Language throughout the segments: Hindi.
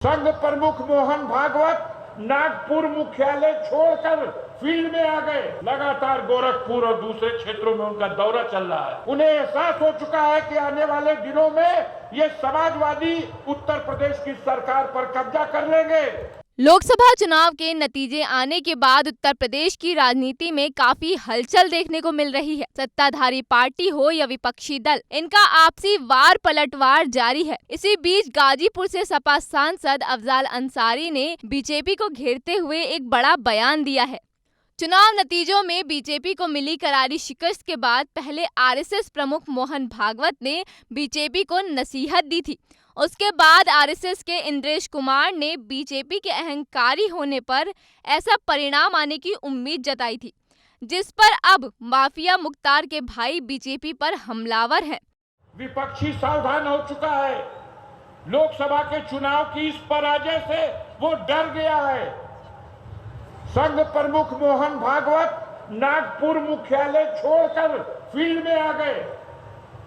संघ प्रमुख मोहन भागवत नागपुर मुख्यालय छोड़कर फील्ड में आ गए। लगातार गोरखपुर और दूसरे क्षेत्रों में उनका दौरा चल रहा है। उन्हें एहसास हो चुका है कि आने वाले दिनों में ये समाजवादी उत्तर प्रदेश की सरकार पर कब्जा कर लेंगे। लोकसभा चुनाव के नतीजे आने के बाद उत्तर प्रदेश की राजनीति में काफी हलचल देखने को मिल रही है। सत्ताधारी पार्टी हो या विपक्षी दल, इनका आपसी वार पलटवार जारी है। इसी बीच गाजीपुर से सपा सांसद अफजाल अंसारी ने बीजेपी को घेरते हुए एक बड़ा बयान दिया है। चुनाव नतीजों में बीजेपी को मिली करारी शिकस्त के बाद पहले आरएसएस प्रमुख मोहन भागवत ने बीजेपी को नसीहत दी थी। उसके बाद आरएसएस के इंद्रेश कुमार ने बीजेपी के अहंकारी होने पर ऐसा परिणाम आने की उम्मीद जताई थी, जिस पर अब माफिया मुख्तार के भाई बीजेपी पर हमलावर हैं। विपक्षी सावधान हो चुका है। लोकसभा के चुनाव की इस पराजय से वो डर गया है। संघ प्रमुख मोहन भागवत नागपुर मुख्यालय छोड़कर फील्ड में आ गए।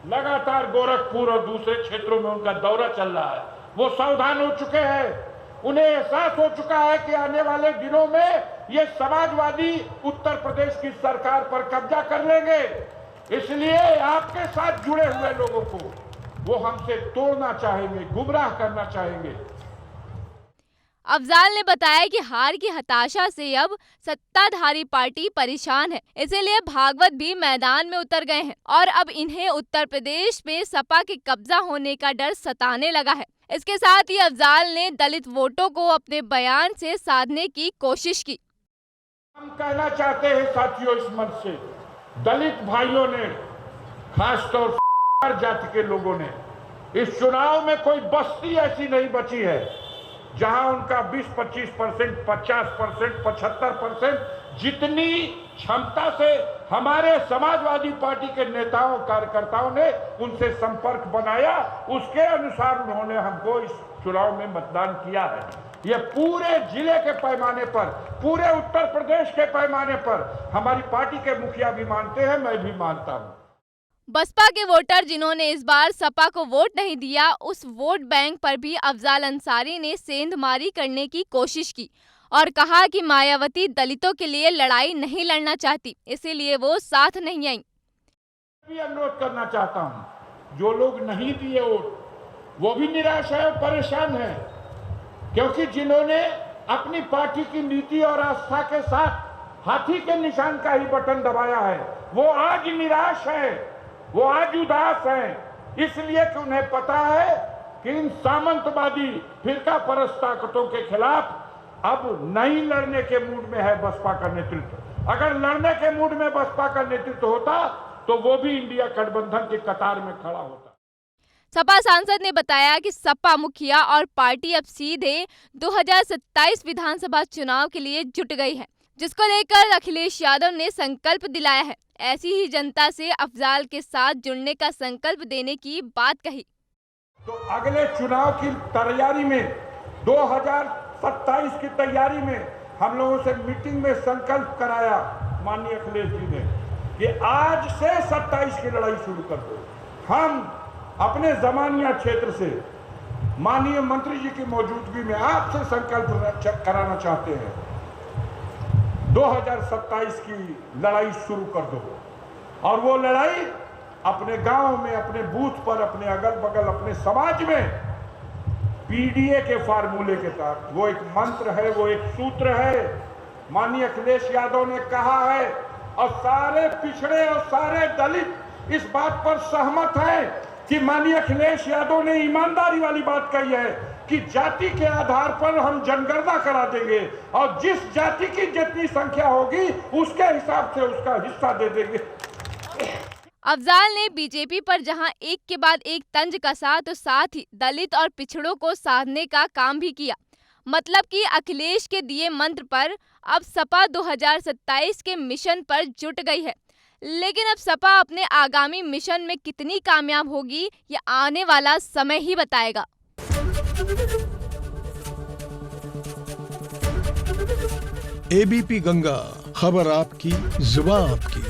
लगातार गोरखपुर और दूसरे क्षेत्रों में उनका दौरा चल रहा है। वो सावधान हो चुके हैं। उन्हें एहसास हो चुका है कि आने वाले दिनों में ये समाजवादी उत्तर प्रदेश की सरकार पर कब्जा कर लेंगे। इसलिए आपके साथ जुड़े हुए लोगों को वो हमसे तोड़ना चाहेंगे, गुमराह करना चाहेंगे। अफजाल ने बताया कि हार की हताशा से अब सत्ताधारी पार्टी परेशान है, इसीलिए भागवत भी मैदान में उतर गए हैं और अब इन्हें उत्तर प्रदेश में सपा के कब्जा होने का डर सताने लगा है। इसके साथ ही अफजाल ने दलित वोटों को अपने बयान से साधने की कोशिश की। हम कहना चाहते हैं साथियों, इस मंच से दलित भाइयों ने, खासतौर पर जाति के लोगों ने, इस चुनाव में कोई बस्ती ऐसी नहीं बची है जहां उनका 20-25%, 50%, 75% जितनी क्षमता से हमारे समाजवादी पार्टी के नेताओं कार्यकर्ताओं ने उनसे संपर्क बनाया, उसके अनुसार उन्होंने हमको इस चुनाव में मतदान किया है। यह पूरे जिले के पैमाने पर, पूरे उत्तर प्रदेश के पैमाने पर हमारी पार्टी के मुखिया भी मानते हैं, मैं भी मानता हूं। बसपा के वोटर जिन्होंने इस बार सपा को वोट नहीं दिया, उस वोट बैंक पर भी अफजाल अंसारी ने सेंधमारी करने की कोशिश की और कहा कि मायावती दलितों के लिए लड़ाई नहीं लड़ना चाहती, इसीलिए वो साथ नहीं आई। भी अनुरोध करना चाहता हूं, जो लोग नहीं दिए वोट वो भी निराश है और परेशान है, क्योंकि जिन्होंने अपनी पार्टी की नीति और आस्था के साथ हाथी के निशान का ही बटन दबाया है, वो आज निराश है, वो आज उदास हैं, इसलिए कि उन्हें पता है कि इन सामंतवादी फिरका परस्त ताकतों के खिलाफ अब नहीं लड़ने के मूड में है बसपा का नेतृत्व। अगर लड़ने के मूड में बसपा का नेतृत्व होता तो वो भी इंडिया गठबंधन की कतार में खड़ा होता। सपा सांसद ने बताया कि सपा मुखिया और पार्टी अब सीधे 2027 विधानसभा चुनाव के लिए जुट गई है, जिसको लेकर अखिलेश यादव ने संकल्प दिलाया है। ऐसी ही जनता से अफजाल के साथ जुड़ने का संकल्प देने की बात कही। तो अगले चुनाव की तैयारी में, 2027 की तैयारी में हम लोगों से मीटिंग में संकल्प कराया माननीय अखिलेश जी ने कि आज से 27 की लड़ाई शुरू कर दो। हम अपने जमानिया क्षेत्र से माननीय मंत्री जी की मौजूदगी में आपसे संकल्प कराना चाहते हैं, 2027 की लड़ाई शुरू कर दो। और वो लड़ाई अपने गांव में, अपने बूथ पर, अपने अगल बगल, अपने समाज में पीडीए के फार्मूले के तहत, वो एक मंत्र है, वो एक सूत्र है। माननीय अखिलेश यादव ने कहा है और सारे पिछड़े और सारे दलित इस बात पर सहमत हैं कि माननीय अखिलेश यादव ने ईमानदारी वाली बात कही है कि जाति के आधार पर हम जनगणना करा देंगे और जिस जाति की जितनी संख्या होगी उसके हिसाब से उसका हिस्सा दे देंगे। अफजाल ने बीजेपी पर जहां एक के बाद एक तंज कसा, तो साथ ही दलित और पिछड़ों को साधने का काम भी किया। मतलब कि अखिलेश के दिए मंत्र पर अब सपा 2027 के मिशन पर जुट गई है। लेकिन अब सपा अपने आगामी मिशन में कितनी कामयाब होगी, ये आने वाला समय ही बताएगा। एबीपी गंगा, खबर आपकी, जुबान आपकी।